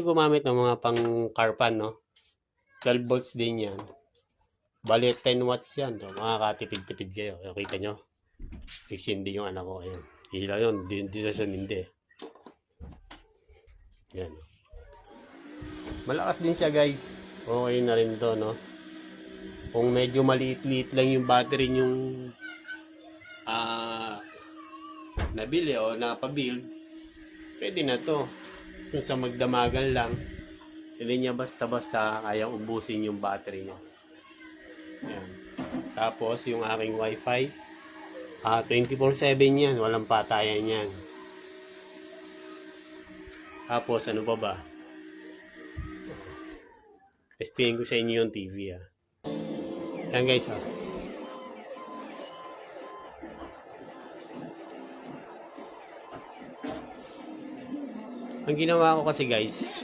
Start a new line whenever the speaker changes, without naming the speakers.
Gumamit ng mga pang carpan, no? 12 volts din yan. Bali 10 watts yan. So, makakatipid-tipid kayo. Kita nyo? Exindi yung anak ko. Ayun. Hila yun. Dito sa mindi. Yan. Malakas din siya, guys. Okay na rin to, no? Kung medyo maliit-liit lang yung battery yung nabili o napabuild, pwede na to. Kung sa magdamagan lang, hindi niya basta-basta kayang ubusin yung battery niya. Yan. Tapos yung aking wifi, 24/7 yan, walang patayan yan. Tapos ano pa ba? Testingin ko sa inyo yung TV. Yan guys. Ang ginawa ko kasi guys,